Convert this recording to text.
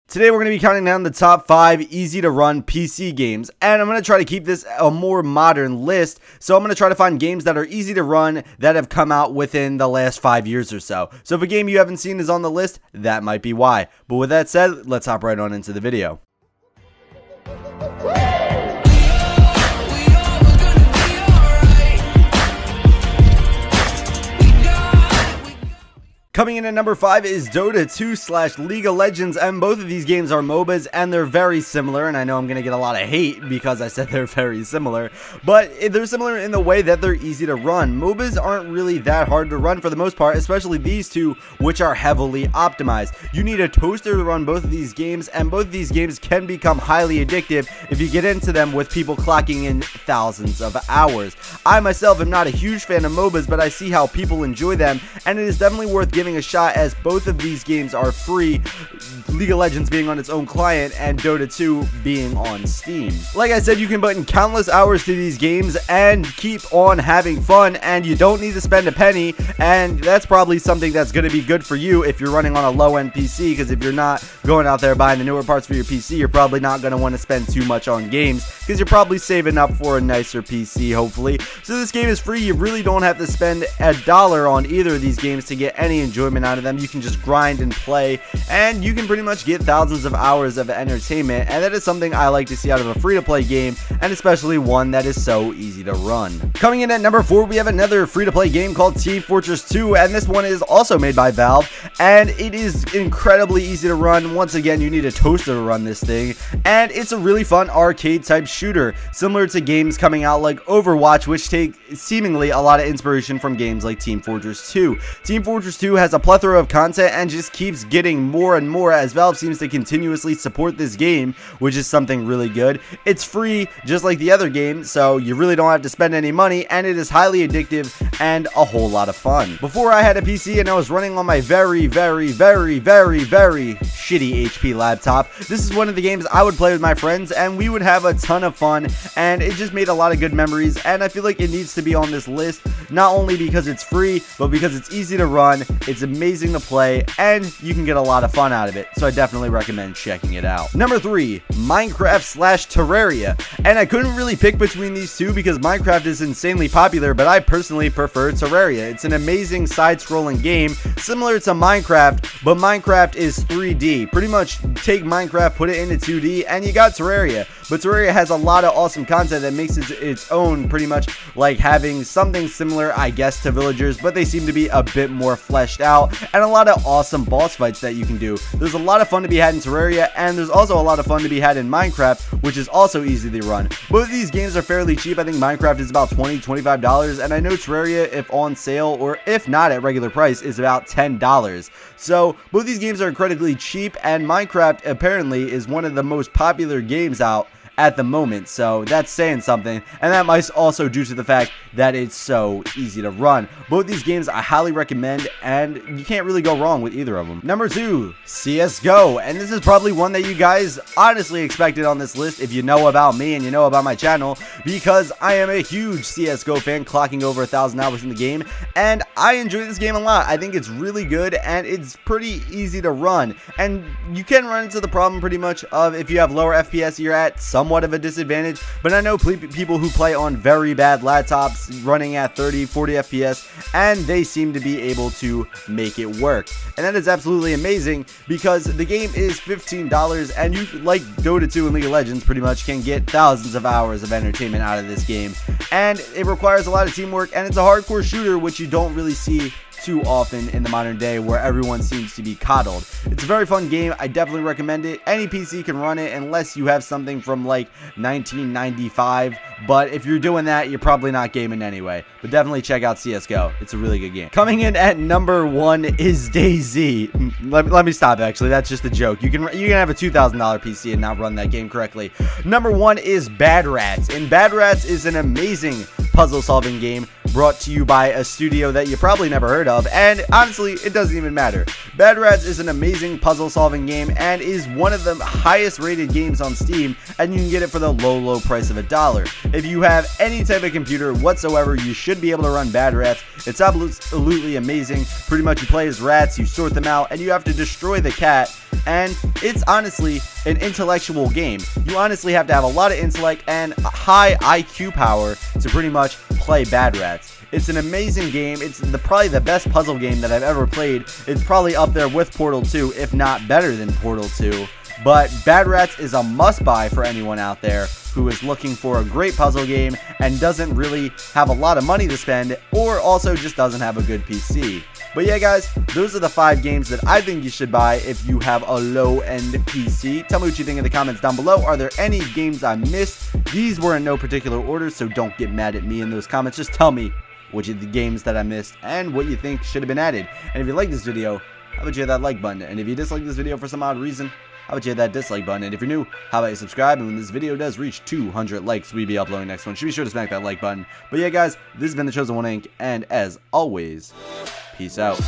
Today we're going to be counting down the top 5 easy to run PC games, and I'm going to try to keep this a more modern list. So I'm going to try to find games that are easy to run that have come out within the last 5 years or so. So if a game you haven't seen is on the list, that might be why. But with that said, let's hop right on into the video. Coming in at number 5 is Dota 2/League of Legends, and both of these games are MOBAs, and they're very similar, and I know I'm going to get a lot of hate because I said they're very similar, but they're similar in the way that they're easy to run. MOBAs aren't really that hard to run for the most part, especially these two, which are heavily optimized. You need a toaster to run both of these games, and both of these games can become highly addictive if you get into them with people clocking in thousands of hours. I myself am not a huge fan of MOBAs, but I see how people enjoy them, and it is definitely worth giving a shot as both of these games are free, League of Legends being on its own client and Dota 2 being on Steam. Like I said, you can put in countless hours to these games and keep on having fun, and you don't need to spend a penny, and that's probably something that's going to be good for you if you're running on a low-end PC, because if you're not going out there buying the newer parts for your PC, you're probably not going to want to spend too much on games, because you're probably saving up for a nicer PC, hopefully. So this game is free. You really don't have to spend $1 on either of these games to get any enjoyment out of them. You can just grind and play, and you can pretty much get thousands of hours of entertainment, and that is something I like to see out of a free-to-play game, and especially one that is so easy to run. Coming in at number 4, we have another free-to-play game called Team Fortress 2, and this one is also made by Valve, and it is incredibly easy to run. Once again, you need a toaster to run this thing, and it's a really fun arcade-type shooter, similar to games coming out like Overwatch, which take seemingly a lot of inspiration from games like Team Fortress 2. Team Fortress 2 has a plethora of content and just keeps getting more and more as Valve seems to continuously support this game, which is something really good. It's free just like the other game, so you really don't have to spend any money, and it is highly addictive and a whole lot of fun. Before I had a PC and I was running on my very shitty HP laptop, this is one of the games I would play with my friends, and we would have a ton of fun, and it just made a lot of good memories, and I feel like it needs to be on this list, not only because it's free, but because it's easy to run, it's amazing to play, and you can get a lot of fun out of it, so I definitely recommend checking it out. Number 3, Minecraft/Terraria, and I couldn't really pick between these two because Minecraft is insanely popular, but I personally prefer Terraria. It's an amazing side-scrolling game, similar to Minecraft, but Minecraft is 3D. Pretty much take Minecraft, put it into 2D, and you got Terraria. But Terraria has a lot of awesome content that makes it its own, pretty much like having something similar, I guess, to Villagers, but they seem to be a bit more fleshed out, and a lot of awesome boss fights that you can do. There's a lot of fun to be had in Terraria, and there's also a lot of fun to be had in Minecraft, which is also easy to run. Both of these games are fairly cheap. I think Minecraft is about $20–25, and I know Terraria, if on sale or if not at regular price, is about $10. So both these games are incredibly cheap, and Minecraft apparently is one of the most popular games out at the moment, so that's saying something, and that might also due to the fact that it's so easy to run. Both these games I highly recommend, and you can't really go wrong with either of them. Number 2, CSGO, and this is probably one that you guys honestly expected on this list if you know about me and you know about my channel, because I am a huge CSGO fan, clocking over 1,000 hours in the game, and I enjoy this game a lot. I think it's really good, and it's pretty easy to run, and you can run into the problem pretty much of if you have lower FPS, you're at somewhat of a disadvantage, but I know people who play on very bad laptops running at 30–40 FPS, and they seem to be able to make it work, and that is absolutely amazing because the game is $15, and you, like Dota 2 and League of Legends, pretty much can get thousands of hours of entertainment out of this game, and it requires a lot of teamwork, and it's a hardcore shooter, which you don't really see too often in the modern day where everyone seems to be coddled. It's a very fun game. I definitely recommend it. Any PC can run it unless you have something from like 1995, but if you're doing that, you're probably not gaming anyway. But definitely check out CSGO. It's a really good game. Coming in at number 1 is DayZ. Let me stop, actually. That's just a joke. You can have a $2,000 PC and not run that game correctly. Number 1 is Bad Rats, and Bad Rats is an amazing puzzle solving game brought to you by a studio that you probably never heard of, and honestly, it doesn't even matter. Bad Rats is an amazing puzzle solving game and is one of the highest rated games on Steam, and you can get it for the low price of $1. If you have any type of computer whatsoever, you should be able to run Bad Rats. It's absolutely amazing. Pretty much you play as rats, you sort them out, and you have to destroy the cat, and it's honestly an intellectual game. You honestly have to have a lot of intellect and high IQ power to pretty much play Bad Rats. It's an amazing game. It's probably the best puzzle game that I've ever played. It's probably up there with Portal 2, if not better than Portal 2. But Bad Rats is a must-buy for anyone out there who is looking for a great puzzle game and doesn't really have a lot of money to spend, or also just doesn't have a good PC. But yeah, guys, those are the 5 games that I think you should buy if you have a low-end PC. Tell me what you think in the comments down below. Are there any games I missed? These were in no particular order, so don't get mad at me in those comments. Just tell me which of the games that I missed and what you think should have been added. And if you like this video, how about you hit that like button? And if you dislike this video for some odd reason, how about you hit that dislike button? And if you're new, how about you subscribe? And when this video does reach 200 likes, we'll be uploading next one. So be sure to smack that like button. But yeah, guys, this has been The Chosen One Inc. And as always, peace out.